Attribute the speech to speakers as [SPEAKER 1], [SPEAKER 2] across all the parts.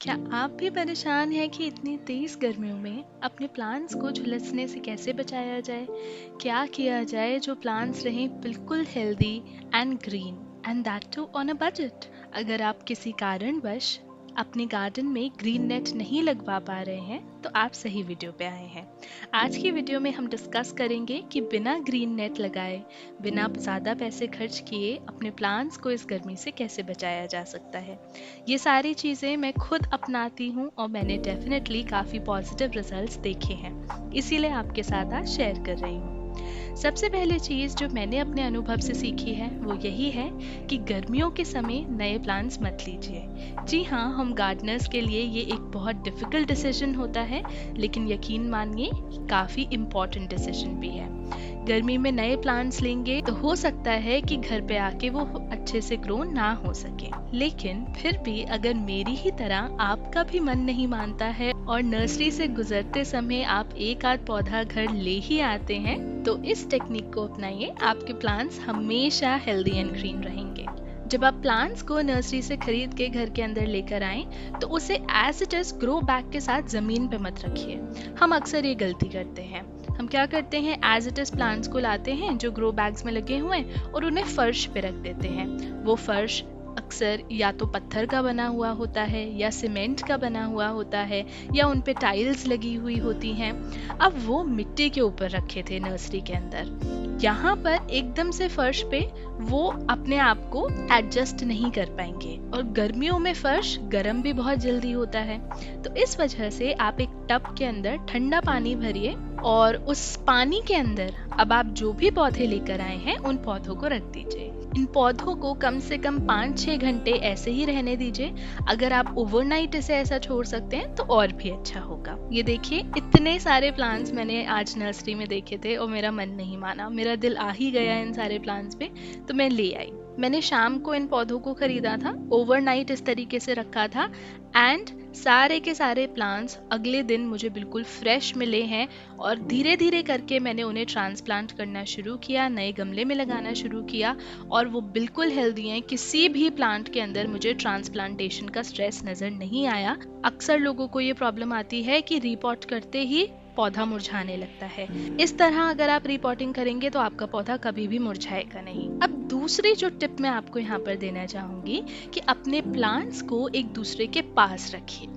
[SPEAKER 1] क्या आप भी परेशान हैं कि इतनी तेज गर्मियों में अपने प्लांट्स को झुलसने से कैसे बचाया जाए? क्या किया जाए जो प्लांट्स रहें बिल्कुल healthy and green and that too on a budget? अगर आप किसी कारणवश अपने गार्डन में ग्रीन नेट नहीं लगवा पा रहे हैं तो आप सही वीडियो पे आए हैं। आज की वीडियो में हम डिस्कस करेंगे कि बिना ग्रीन नेट लगाए, बिना ज़्यादा पैसे खर्च किए अपने प्लांट्स को इस गर्मी से कैसे बचाया जा सकता है। ये सारी चीज़ें मैं खुद अपनाती हूँ और मैंने डेफिनेटली काफ़ी पॉजिटिव रिजल्ट्स देखे हैं, इसीलिए आपके साथ आज शेयर कर रही हूँ। सबसे पहली चीज़ जो मैंने अपने अनुभव से सीखी है वो यही है कि गर्मियों के समय नए प्लांट्स मत लीजिए। जी हाँ, हम गार्डनर्स के लिए ये एक बहुत डिफ़िकल्ट डिसीजन होता है, लेकिन यकीन मानिए काफ़ी इम्पॉर्टेंट डिसीजन भी है। गर्मी में नए प्लांट्स लेंगे तो हो सकता है कि घर पे आके वो अच्छे से ग्रो ना हो सके, लेकिन फिर भी अगर मेरी ही तरह आपका भी मन नहीं मानता है और नर्सरी से गुजरते समय आप एक आध पौधा घर ले ही आते हैं, तो इस टेक्निक को अपनाइए। आपके प्लांट्स हमेशा हेल्दी एंड ग्रीन रहेंगे। जब आप प्लांट्स को नर्सरी से खरीद के घर के अंदर लेकर आएं, तो उसे as it is grow bag के साथ जमीन पे मत रखिए। हम अक्सर ये गलती करते हैं। हम क्या करते हैं, एज इट इज प्लांट्स को लाते हैं जो ग्रो बैग्स में लगे हुए हैं और उन्हें फर्श पे रख देते हैं। वो फर्श अक्सर या तो पत्थर का बना हुआ होता है या सीमेंट का बना हुआ होता है या उन पे टाइल्स लगी हुई होती हैं। अब वो मिट्टी के ऊपर रखे थे नर्सरी के अंदर, यहाँ पर एकदम से फर्श पे वो अपने आप को एडजस्ट नहीं कर पाएंगे और गर्मियों में फर्श गर्म भी बहुत जल्दी होता है। तो इस वजह से आप एक टब के अंदर ठंडा पानी भरिए और उस पानी के अंदर अब आप जो भी पौधे लेकर आए हैं उन पौधों को रख दीजिए। इन पौधों को कम से कम 5-6 घंटे ऐसे ही रहने दीजिए। अगर आप ओवरनाइट इसे ऐसा छोड़ सकते हैं तो और भी अच्छा होगा। ये देखिए, इतने सारे प्लांट्स मैंने आज नर्सरी में देखे थे और मेरा मन नहीं माना, मेरा दिल आ ही गया इन सारे प्लांट्स पे, तो मैं ले आई। मैंने शाम को इन पौधों को खरीदा था, ओवरनाइट इस तरीके से रखा था एंड सारे के सारे प्लांट्स अगले दिन मुझे बिल्कुल फ्रेश मिले हैं और धीरे धीरे करके मैंने उन्हें ट्रांसप्लांट करना शुरू किया, नए गमले में लगाना शुरू किया और वो बिल्कुल हेल्दी हैं। किसी भी प्लांट के अंदर मुझे ट्रांसप्लांटेशन का स्ट्रेस नज़र नहीं आया। अक्सर लोगों को ये प्रॉब्लम आती है कि रीपॉट करते ही पौधा मुरझाने लगता है। इस तरह अगर आप रिपोर्टिंग करेंगे तो आपका पौधा कभी भी मुरझाएगा नहीं। अब दूसरी जो टिप मैं आपको यहाँ पर देना चाहूंगी कि अपने प्लांट्स को एक दूसरे के पास रखिए,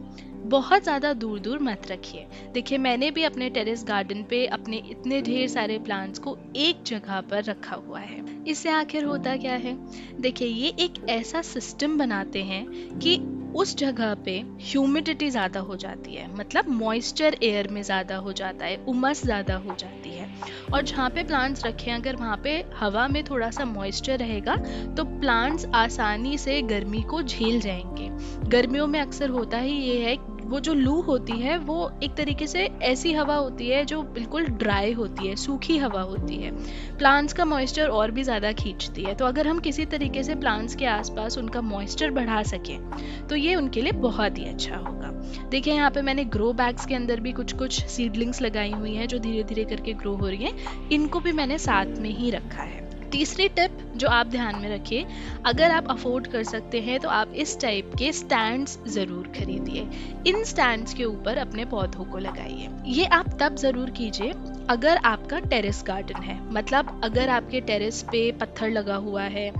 [SPEAKER 1] बहुत ज़्यादा दूर दूर मत रखिए। देखिए, मैंने भी अपने टेरेस गार्डन पे अपने इतने ढेर सारे प्लांट्स को एक जगह पर रखा हुआ है। इससे आखिर होता क्या है, देखिए ये एक ऐसा सिस्टम बनाते हैं कि उस जगह पे ह्यूमिडिटी ज़्यादा हो जाती है, मतलब मॉइस्चर एयर में ज़्यादा हो जाता है, उमस ज़्यादा हो जाती है। और जहाँ पे प्लांट्स रखें अगर वहाँ पे हवा में थोड़ा सा मॉइस्चर रहेगा तो प्लांट्स आसानी से गर्मी को झेल जाएंगे। गर्मियों में अक्सर होता ही ये है, वो जो लू होती है वो एक तरीके से ऐसी हवा होती है जो बिल्कुल ड्राई होती है, सूखी हवा होती है, प्लांट्स का मॉइस्चर और भी ज़्यादा खींचती है। तो अगर हम किसी तरीके से प्लांट्स के आसपास उनका मॉइस्चर बढ़ा सकें तो ये उनके लिए बहुत ही अच्छा होगा। देखिए, यहाँ पे मैंने ग्रो बैग्स के अंदर भी कुछ कुछ सीडलिंग्स लगाई हुई हैं जो धीरे धीरे करके ग्रो हो रही हैं, इनको भी मैंने साथ में ही रखा है। तीसरी टिप जो आप ध्यान में रखिए, अगर आप अफोर्ड कर सकते हैं तो आप इस टाइप के स्टैंड्स ज़रूर खरीदिए। इन स्टैंड्स के ऊपर अपने पौधों को लगाइए। ये आप तब ज़रूर कीजिए अगर आपका टेरेस गार्डन है, मतलब अगर आपके टेरेस पे पत्थर लगा हुआ है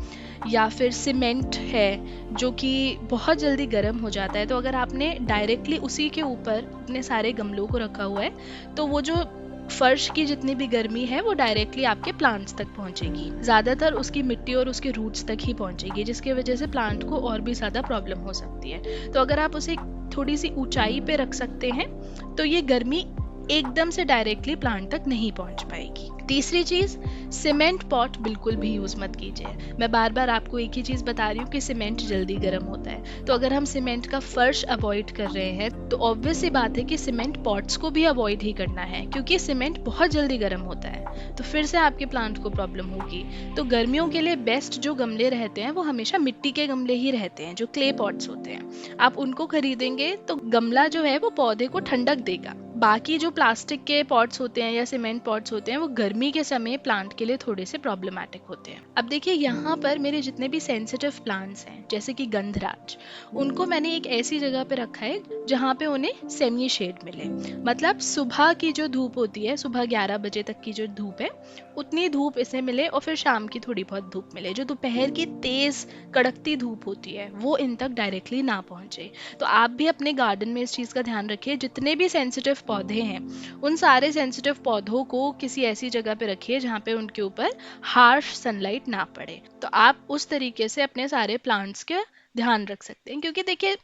[SPEAKER 1] या फिर सीमेंट है जो कि बहुत जल्दी गर्म हो जाता है, तो अगर आपने डायरेक्टली उसी के ऊपर अपने सारे गमलों को रखा हुआ है तो वो जो फर्श की जितनी भी गर्मी है वो डायरेक्टली आपके प्लांट्स तक पहुंचेगी, ज्यादातर उसकी मिट्टी और उसके रूट्स तक ही पहुंचेगी, जिसकी वजह से प्लांट को और भी ज्यादा प्रॉब्लम हो सकती है। तो अगर आप उसे थोड़ी सी ऊंचाई पे रख सकते हैं तो ये गर्मी एकदम से डायरेक्टली प्लांट तक नहीं पहुंच पाएगी। तीसरी चीज, सीमेंट पॉट बिल्कुल भी यूज मत कीजिए। मैं बार बार आपको एक ही चीज बता रही हूँ कि सीमेंट जल्दी गर्म होता है, तो अगर हम सीमेंट का फर्श अवॉइड कर रहे हैं तो ऑब्वियस सी बात है कि सीमेंट पॉट्स को भी अवॉइड ही करना है, क्योंकि सीमेंट बहुत जल्दी गर्म होता है, तो फिर से आपके प्लांट को प्रॉब्लम होगी। तो गर्मियों के लिए बेस्ट जो गमले रहते हैं वो हमेशा मिट्टी के गमले ही रहते हैं, जो क्ले पॉट्स होते हैं। आप उनको खरीदेंगे तो गमला जो है वो पौधे को ठंडक देगा, बाकी जो प्लास्टिक के पॉट्स होते हैं या सीमेंट पॉट्स होते हैं वो गर्मी के समय प्लांट के लिए थोड़े से प्रॉब्लमेटिक होते हैं। अब देखिए यहाँ पर मेरे जितने भी सेंसिटिव प्लांट्स हैं जैसे कि गंधराज, उनको मैंने एक ऐसी जगह पे रखा है जहाँ पे उन्हें सेमी शेड मिले। मतलब सुबह की जो धूप होती है, सुबह 11 बजे तक की जो धूप है उतनी धूप इसे मिले और फिर शाम की थोड़ी बहुत धूप मिले। जो दोपहर की तेज कड़कती धूप होती है वो इन तक डायरेक्टली ना पहुंचे। तो आप भी अपने गार्डन में इस चीज़ का ध्यान रखिए, जितने भी सेंसिटिव पौधे हैं उन सारे सेंसिटिव पौधों को किसी ऐसी जगह पे रखिए जहाँ पे उनके ऊपर हार्श सनलाइट ना पड़े। तो आप उस तरीके से अपने सारे प्लांट्स का ध्यान रख सकते हैं। क्योंकि देखिए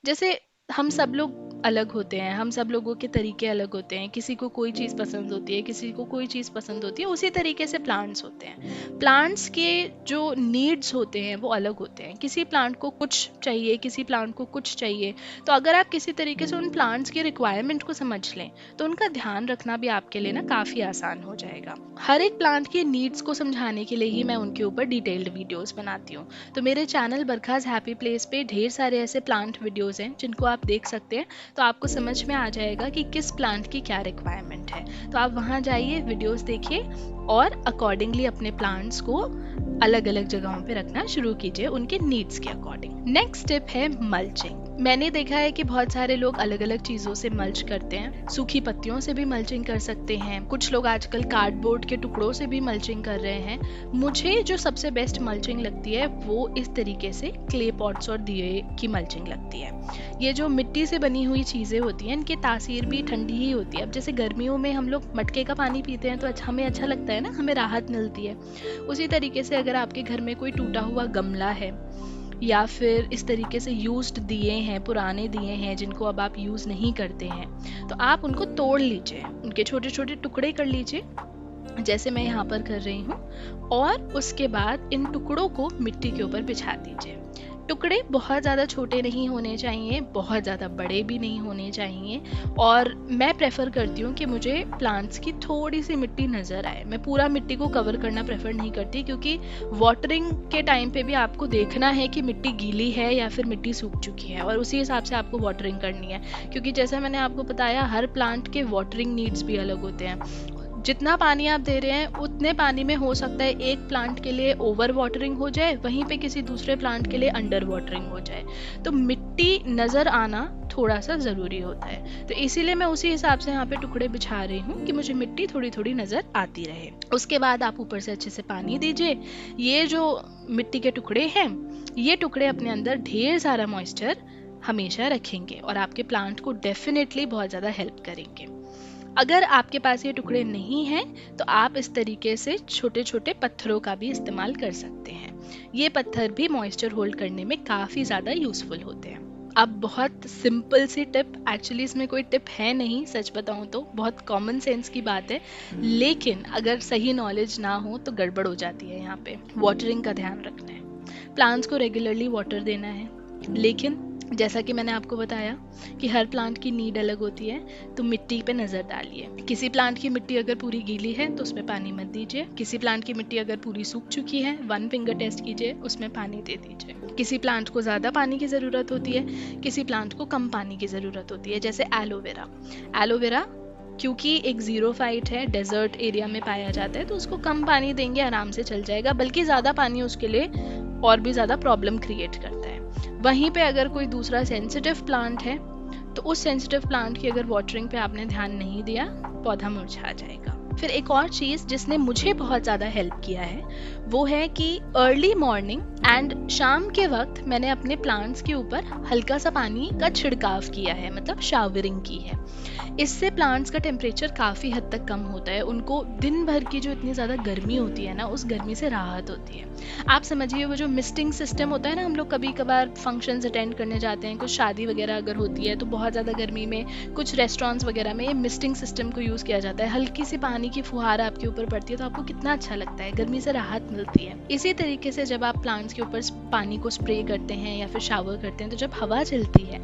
[SPEAKER 1] जैसे हम सब लोग अलग होते हैं, हम सब लोगों के तरीके अलग होते हैं, किसी को कोई चीज़ पसंद होती है, किसी को कोई चीज़ पसंद होती है, उसी तरीके से प्लांट्स होते हैं। प्लांट्स के जो नीड्स होते हैं वो अलग होते हैं, किसी प्लांट को कुछ चाहिए, किसी प्लांट को कुछ चाहिए। तो अगर आप किसी तरीके से उन प्लांट्स की रिक्वायरमेंट को समझ लें तो उनका ध्यान रखना भी आपके लिए ना काफ़ी आसान हो जाएगा। हर एक प्लांट की नीड्स को समझाने के लिए ही मैं उनके ऊपर डिटेल्ड वीडियोस बनाती हूँ। तो मेरे चैनल बरखाज हैप्पी प्लेस पे ढेर सारे ऐसे प्लांट वीडियोस हैं जिनको आप देख सकते हैं। तो आपको समझ में आ जाएगा कि किस प्लांट की क्या रिक्वायरमेंट है। तो आप वहाँ जाइए, वीडियोस देखिए और अकॉर्डिंगली अपने प्लांट्स को अलग अलग जगहों पे रखना शुरू कीजिए उनके नीड्स के अकॉर्डिंग। नेक्स्ट टिप है मल्चिंग। मैंने देखा है कि बहुत सारे लोग अलग अलग चीज़ों से मल्च करते हैं। सूखी पत्तियों से भी मल्चिंग कर सकते हैं, कुछ लोग आजकल कार्डबोर्ड के टुकड़ों से भी मल्चिंग कर रहे हैं। मुझे जो सबसे बेस्ट मल्चिंग लगती है वो इस तरीके से क्ले पॉट्स और दिए की मल्चिंग लगती है। ये जो मिट्टी से बनी हुई चीज़ें होती हैं इनकी तासीर भी ठंडी ही होती है। अब जैसे गर्मियों में हम लोग मटके का पानी पीते हैं तो हमें अच्छा लगता है ना, हमें राहत मिलती है। उसी तरीके से अगर आपके घर में कोई टूटा हुआ गमला है या फिर इस तरीके से यूज्ड दिए हैं, पुराने दिए हैं जिनको अब आप यूज़ नहीं करते हैं, तो आप उनको तोड़ लीजिए, उनके छोटे छोटे टुकड़े कर लीजिए जैसे मैं यहाँ पर कर रही हूँ। और उसके बाद इन टुकड़ों को मिट्टी के ऊपर बिछा दीजिए। टुकड़े बहुत ज़्यादा छोटे नहीं होने चाहिए, बहुत ज़्यादा बड़े भी नहीं होने चाहिए। और मैं प्रेफर करती हूँ कि मुझे प्लांट्स की थोड़ी सी मिट्टी नज़र आए। मैं पूरा मिट्टी को कवर करना प्रेफर नहीं करती, क्योंकि वाटरिंग के टाइम पे भी आपको देखना है कि मिट्टी गीली है या फिर मिट्टी सूख चुकी है, और उसी हिसाब से आपको वाटरिंग करनी है। क्योंकि जैसा मैंने आपको बताया, हर प्लांट के वाटरिंग नीड्स भी अलग होते हैं। जितना पानी आप दे रहे हैं उतने पानी में हो सकता है एक प्लांट के लिए ओवर वाटरिंग हो जाए, वहीं पे किसी दूसरे प्लांट के लिए अंडर वाटरिंग हो जाए। तो मिट्टी नज़र आना थोड़ा सा ज़रूरी होता है। तो इसीलिए मैं उसी हिसाब से यहाँ पे टुकड़े बिछा रही हूँ कि मुझे मिट्टी थोड़ी थोड़ी नज़र आती रहे। उसके बाद आप ऊपर से अच्छे से पानी दीजिए। ये जो मिट्टी के टुकड़े हैं, ये टुकड़े अपने अंदर ढेर सारा मॉइस्चर हमेशा रखेंगे और आपके प्लांट को डेफिनेटली बहुत ज़्यादा हेल्प करेंगे। अगर आपके पास ये टुकड़े नहीं हैं तो आप इस तरीके से छोटे छोटे पत्थरों का भी इस्तेमाल कर सकते हैं। ये पत्थर भी मॉइस्चर होल्ड करने में काफ़ी ज़्यादा यूज़फुल होते हैं। अब बहुत सिंपल सी टिप, एक्चुअली इसमें कोई टिप है नहीं, सच बताऊं तो बहुत कॉमन सेंस की बात है, लेकिन अगर सही नॉलेज ना हो तो गड़बड़ हो जाती है। यहाँ पे वाटरिंग का ध्यान रखना है, प्लांट्स को रेगुलरली वाटर देना है। लेकिन जैसा कि मैंने आपको बताया कि हर प्लांट की नीड अलग होती है, तो मिट्टी पे नज़र डालिए। किसी प्लांट की मिट्टी अगर पूरी गीली है तो उसमें पानी मत दीजिए। किसी प्लांट की मिट्टी अगर पूरी सूख चुकी है, 1 फिंगर टेस्ट कीजिए, उसमें पानी दे दीजिए। किसी प्लांट को ज़्यादा पानी की ज़रूरत होती है, किसी प्लांट को कम पानी की ज़रूरत होती है। जैसे एलोवेरा, एलोवेरा क्योंकि एक ज़ीरोफाइट है, डेजर्ट एरिया में पाया जाता है, तो उसको कम पानी देंगे आराम से चल जाएगा, बल्कि ज़्यादा पानी उसके लिए और भी ज़्यादा प्रॉब्लम क्रिएट करता है। वहीं पे अगर कोई दूसरा सेंसिटिव प्लांट है तो उस सेंसिटिव प्लांट की अगर वाटरिंग पे आपने ध्यान नहीं दिया, पौधा मुरझा जाएगा। फिर एक और चीज़ जिसने मुझे बहुत ज़्यादा हेल्प किया है वो है कि अर्ली मॉर्निंग एंड शाम के वक्त मैंने अपने प्लांट्स के ऊपर हल्का सा पानी का छिड़काव किया है, मतलब शावरिंग की है। इससे प्लांट्स का टेम्परेचर काफ़ी हद तक कम होता है। उनको दिन भर की जो इतनी ज़्यादा गर्मी होती है ना, उस गर्मी से राहत होती है। आप समझिए वो जो मिस्टिंग सिस्टम होता है ना, हम लोग कभी कभार फंक्शंस अटेंड करने जाते हैं, कुछ शादी वगैरह अगर होती है तो बहुत ज़्यादा गर्मी में कुछ रेस्टोरेंट्स वगैरह में ये मिस्टिंग सिस्टम को यूज़ किया जाता है। हल्की सी पानी की फुहार आपके ऊपर पड़ती है तो आपको कितना अच्छा लगता है, गर्मी से राहत मिलती है। इसी तरीके से जब आप प्लांट्स के ऊपर पानी को स्प्रे करते हैं या फिर शावर करते हैं, तो जब हवा चलती है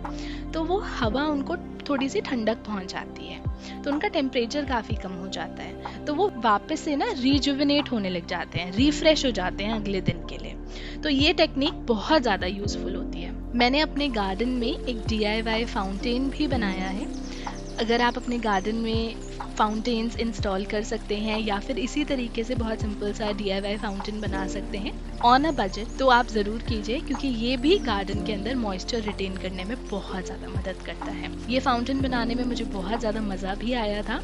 [SPEAKER 1] तो वो हवा उनको थोड़ी सी ठंडक पहुंचाती है, तो उनका टेम्परेचर काफ़ी कम हो जाता है, तो वो वापस से ना रिजुविनेट होने लग जाते हैं, रिफ्रेश हो जाते हैं अगले दिन के लिए। तो ये टेक्निक बहुत ज़्यादा यूज़फुल होती है। मैंने अपने गार्डन में एक DIY फाउंटेन भी बनाया है। अगर आप अपने गार्डन में फाउंटेन्स इंस्टॉल कर सकते हैं या फिर इसी तरीके से बहुत सिंपल सा DIY फाउंटेन बना सकते हैं ऑन अ बजट, तो आप ज़रूर कीजिए, क्योंकि ये भी गार्डन के अंदर मॉइस्चर रिटेन करने में बहुत ज़्यादा मदद करता है। ये फाउंटेन बनाने में मुझे बहुत ज़्यादा मज़ा भी आया था,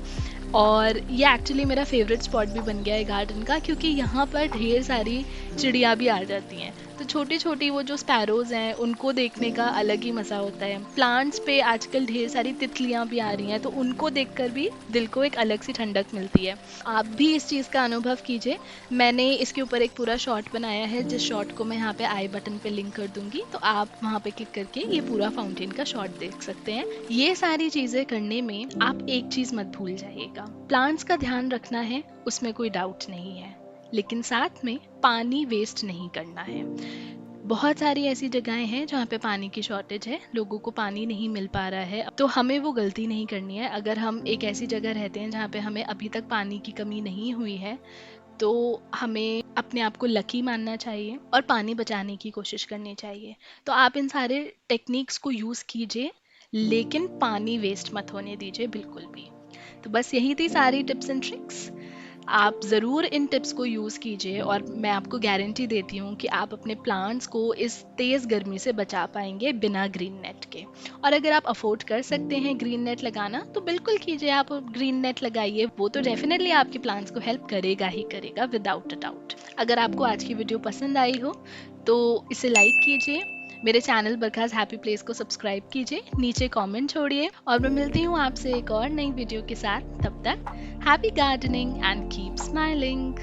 [SPEAKER 1] और ये एक्चुअली मेरा फेवरेट स्पॉट भी बन गया है गार्डन का, क्योंकि यहाँ पर ढेर सारी चिड़िया भी आ जाती हैं। तो छोटी छोटी वो जो स्पैरोज हैं उनको देखने का अलग ही मज़ा होता है। प्लांट्स पे आजकल ढेर सारी तितलियाँ भी आ रही हैं, तो उनको देखकर भी दिल को एक अलग सी ठंडक मिलती है। आप भी इस चीज़ का अनुभव कीजिए। मैंने इसके ऊपर एक पूरा शॉट बनाया है, जिस शॉट को मैं यहाँ पे आई बटन पे लिंक कर दूंगी, तो आप वहाँ पे क्लिक करके ये पूरा फाउंटेन का शॉट देख सकते हैं। ये सारी चीज़ें करने में आप एक चीज़ मत भूल जाइएगा, प्लांट्स का ध्यान रखना है, उसमें कोई डाउट नहीं है, लेकिन साथ में पानी वेस्ट नहीं करना है। बहुत सारी ऐसी जगहें हैं जहाँ पे पानी की शॉर्टेज है, लोगों को पानी नहीं मिल पा रहा है, तो हमें वो गलती नहीं करनी है। अगर हम एक ऐसी जगह रहते हैं जहाँ पे हमें अभी तक पानी की कमी नहीं हुई है, तो हमें अपने आप को लकी मानना चाहिए और पानी बचाने की कोशिश करनी चाहिए। तो आप इन सारे टेक्निक्स को यूज़ कीजिए, लेकिन पानी वेस्ट मत होने दीजिए बिल्कुल भी। तो बस यही थी सारी टिप्स एंड ट्रिक्स। आप ज़रूर इन टिप्स को यूज़ कीजिए, और मैं आपको गारंटी देती हूँ कि आप अपने प्लांट्स को इस तेज़ गर्मी से बचा पाएंगे बिना ग्रीन नेट के। और अगर आप अफोर्ड कर सकते हैं ग्रीन नेट लगाना, तो बिल्कुल कीजिए, आप ग्रीन नेट लगाइए। वो तो डेफिनेटली आपके प्लांट्स को हेल्प करेगा ही करेगा, विदाउट अ डाउट। अगर आपको आज की वीडियो पसंद आई हो तो इसे लाइक कीजिए, मेरे चैनल बरखाज़ हैप्पी प्लेस को सब्सक्राइब कीजिए, नीचे कमेंट छोड़िए, और मैं मिलती हूँ आपसे एक और नई वीडियो के साथ। तब तक happy gardening and keep smiling.